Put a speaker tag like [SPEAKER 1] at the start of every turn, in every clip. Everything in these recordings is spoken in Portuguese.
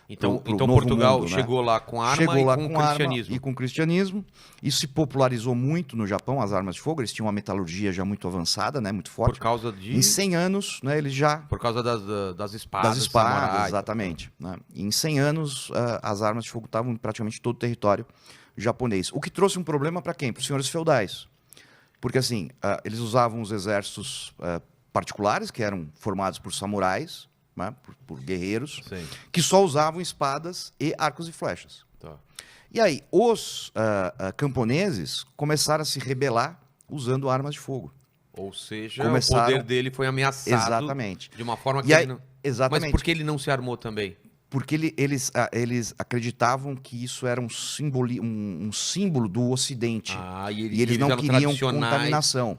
[SPEAKER 1] Então,
[SPEAKER 2] pro
[SPEAKER 1] então
[SPEAKER 2] novo
[SPEAKER 1] Portugal
[SPEAKER 2] mundo, né?
[SPEAKER 1] chegou lá com arma
[SPEAKER 2] Chegou
[SPEAKER 1] e
[SPEAKER 2] lá
[SPEAKER 1] com
[SPEAKER 2] com arma
[SPEAKER 1] cristianismo.
[SPEAKER 2] e com cristianismo. Isso se popularizou muito no Japão, as armas de fogo. Eles tinham uma metalurgia já muito avançada, né? Muito
[SPEAKER 1] Por
[SPEAKER 2] forte.
[SPEAKER 1] causa
[SPEAKER 2] Em 100 anos, né, eles já...
[SPEAKER 1] Por causa das espadas,
[SPEAKER 2] Das espadas,
[SPEAKER 1] samurai.
[SPEAKER 2] exatamente. Né? E em 100 anos, as armas de fogo estavam em praticamente todo o território japonês. O que trouxe um problema para quem? Para os senhores feudais. Porque assim, eles usavam os exércitos particulares, que eram formados por samurais, né? por guerreiros,
[SPEAKER 1] Sim.
[SPEAKER 2] que só usavam espadas e arcos e flechas.
[SPEAKER 1] Tá.
[SPEAKER 2] E aí, os camponeses começaram a se rebelar usando armas de fogo.
[SPEAKER 1] Ou seja,
[SPEAKER 2] Começaram-
[SPEAKER 1] o poder dele foi ameaçado
[SPEAKER 2] Exatamente.
[SPEAKER 1] de uma forma que
[SPEAKER 2] E aí,
[SPEAKER 1] ele não...
[SPEAKER 2] exatamente.
[SPEAKER 1] Mas por que ele não se armou também?
[SPEAKER 2] Porque eles acreditavam que isso era um símbolo do Ocidente.
[SPEAKER 1] Ah,
[SPEAKER 2] E eles não
[SPEAKER 1] eram
[SPEAKER 2] queriam
[SPEAKER 1] tradicionais.
[SPEAKER 2] contaminação.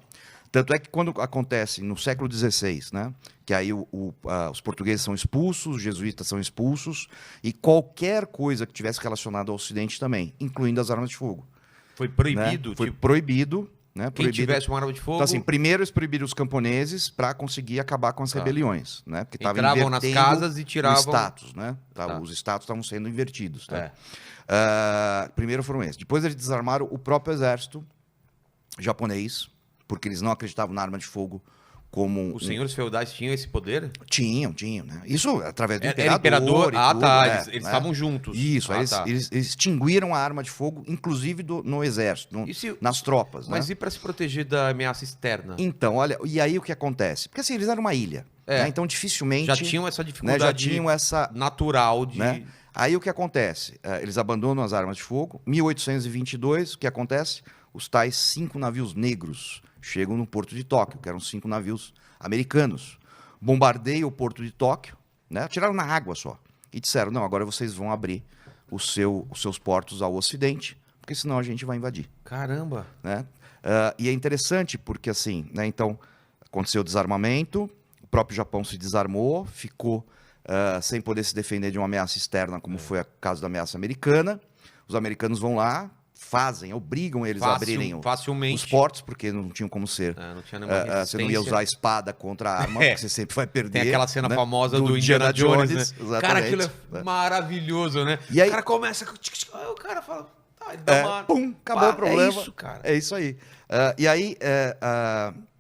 [SPEAKER 2] Tanto é que quando acontece no século XVI, né, que aí os portugueses são expulsos, os jesuítas são expulsos, e qualquer coisa que tivesse relacionado ao Ocidente também, incluindo as armas de fogo.
[SPEAKER 1] Foi
[SPEAKER 2] Né?
[SPEAKER 1] proibido?
[SPEAKER 2] Foi
[SPEAKER 1] Tipo,
[SPEAKER 2] proibido. Né?
[SPEAKER 1] quem
[SPEAKER 2] Proibido.
[SPEAKER 1] tivesse uma arma de fogo...
[SPEAKER 2] Então, assim, primeiro eles proibiram os camponeses para conseguir acabar com as
[SPEAKER 1] Tá.
[SPEAKER 2] rebeliões, né? Porque tava
[SPEAKER 1] Entravam nas
[SPEAKER 2] invertendo
[SPEAKER 1] casas e tiravam...
[SPEAKER 2] o status, né?
[SPEAKER 1] Tá.
[SPEAKER 2] Os status estavam sendo invertidos. Tá?
[SPEAKER 1] É.
[SPEAKER 2] Primeiro foram esses. Depois eles desarmaram o próprio exército japonês, porque eles não acreditavam na arma de fogo como...
[SPEAKER 1] Os senhores feudais tinham esse poder?
[SPEAKER 2] Tinham, né? Isso através do
[SPEAKER 1] Era imperador?
[SPEAKER 2] e
[SPEAKER 1] Ah,
[SPEAKER 2] tudo,
[SPEAKER 1] tá.
[SPEAKER 2] né?
[SPEAKER 1] Eles estavam juntos.
[SPEAKER 2] Isso,
[SPEAKER 1] Ah,
[SPEAKER 2] aí
[SPEAKER 1] tá.
[SPEAKER 2] eles extinguiram a arma de fogo, inclusive no exército,
[SPEAKER 1] E se-
[SPEAKER 2] nas tropas.
[SPEAKER 1] Mas
[SPEAKER 2] né?
[SPEAKER 1] e para se proteger da ameaça externa?
[SPEAKER 2] Então, olha, e aí o que acontece? Porque assim, eles eram uma ilha,
[SPEAKER 1] É.
[SPEAKER 2] né? Então dificilmente...
[SPEAKER 1] Já tinham essa
[SPEAKER 2] né,
[SPEAKER 1] dificuldade
[SPEAKER 2] já tinham essa...
[SPEAKER 1] natural de...
[SPEAKER 2] Né? Aí o que acontece? Eles abandonam as armas de fogo. 1822, o que acontece? Os tais 5 navios negros chegam no porto de Tóquio, que eram 5 navios americanos. Bombardeiam o porto de Tóquio, né? Atiraram na água só. E disseram, não, agora vocês vão abrir os seus portos ao ocidente, porque senão a gente vai invadir.
[SPEAKER 1] Caramba.
[SPEAKER 2] Né? E é interessante porque, assim, né, então, aconteceu o desarmamento, o próprio Japão se desarmou, ficou sem poder se defender de uma ameaça externa, como foi o caso da ameaça americana. Os americanos vão lá, obrigam eles a abrirem
[SPEAKER 1] Facilmente.
[SPEAKER 2] os portos, porque não tinham como ser.
[SPEAKER 1] Não tinha nenhuma
[SPEAKER 2] Você não ia usar a espada contra a arma,
[SPEAKER 1] É.
[SPEAKER 2] porque você sempre vai perder.
[SPEAKER 1] Tem aquela cena
[SPEAKER 2] né?
[SPEAKER 1] famosa do Indiana Jones, né?
[SPEAKER 2] exatamente.
[SPEAKER 1] Cara, aquilo é maravilhoso, né?
[SPEAKER 2] E aí-
[SPEAKER 1] O cara começa... Aí o cara fala... Ah, ele dá uma...
[SPEAKER 2] Pum, acabou
[SPEAKER 1] Pá,
[SPEAKER 2] o problema.
[SPEAKER 1] É isso, cara.
[SPEAKER 2] É isso aí. E aí,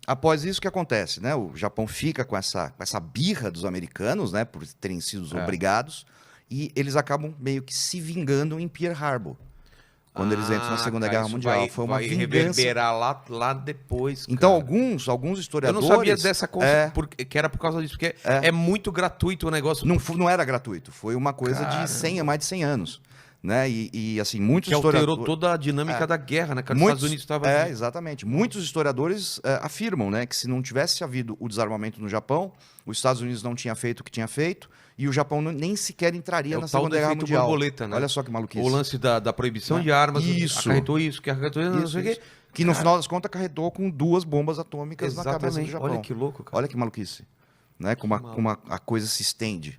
[SPEAKER 2] após isso, o que acontece? Né? O Japão fica com essa birra dos americanos, né? Por terem sido obrigados, e eles acabam meio que se vingando em Pearl Harbor, quando eles entram na Segunda Guerra
[SPEAKER 1] isso
[SPEAKER 2] Mundial. Foi uma
[SPEAKER 1] vai
[SPEAKER 2] vingança.
[SPEAKER 1] reverberar lá depois,
[SPEAKER 2] Então,
[SPEAKER 1] cara.
[SPEAKER 2] alguns
[SPEAKER 1] Eu não
[SPEAKER 2] historiadores...
[SPEAKER 1] sabia dessa coisa, que era por causa disso, porque é muito gratuito o negócio.
[SPEAKER 2] Não era gratuito, foi uma coisa de mais de 100 anos. Né? E assim, muitos
[SPEAKER 1] Que alterou
[SPEAKER 2] historiadores...
[SPEAKER 1] toda a dinâmica da guerra, né? Que os Estados Unidos estavam...
[SPEAKER 2] exatamente. Muitos historiadores afirmam, né, que se não tivesse havido o desarmamento no Japão, os Estados Unidos não tinha feito o que tinha feito e o Japão nem sequer entraria
[SPEAKER 1] É o
[SPEAKER 2] na
[SPEAKER 1] tal do
[SPEAKER 2] Segunda Guerra
[SPEAKER 1] efeito
[SPEAKER 2] Mundial.
[SPEAKER 1] borboleta, né?
[SPEAKER 2] Olha só que maluquice.
[SPEAKER 1] O lance da proibição
[SPEAKER 2] Né?
[SPEAKER 1] de armas
[SPEAKER 2] Isso.
[SPEAKER 1] acarretou isso, que acarretou isso, não sei o quê.
[SPEAKER 2] Que no final das contas acarretou com 2 bombas atômicas na cabeça do
[SPEAKER 1] Exatamente.
[SPEAKER 2] Japão.
[SPEAKER 1] Olha que louco, cara.
[SPEAKER 2] Olha que maluquice. Né? Como a coisa se estende.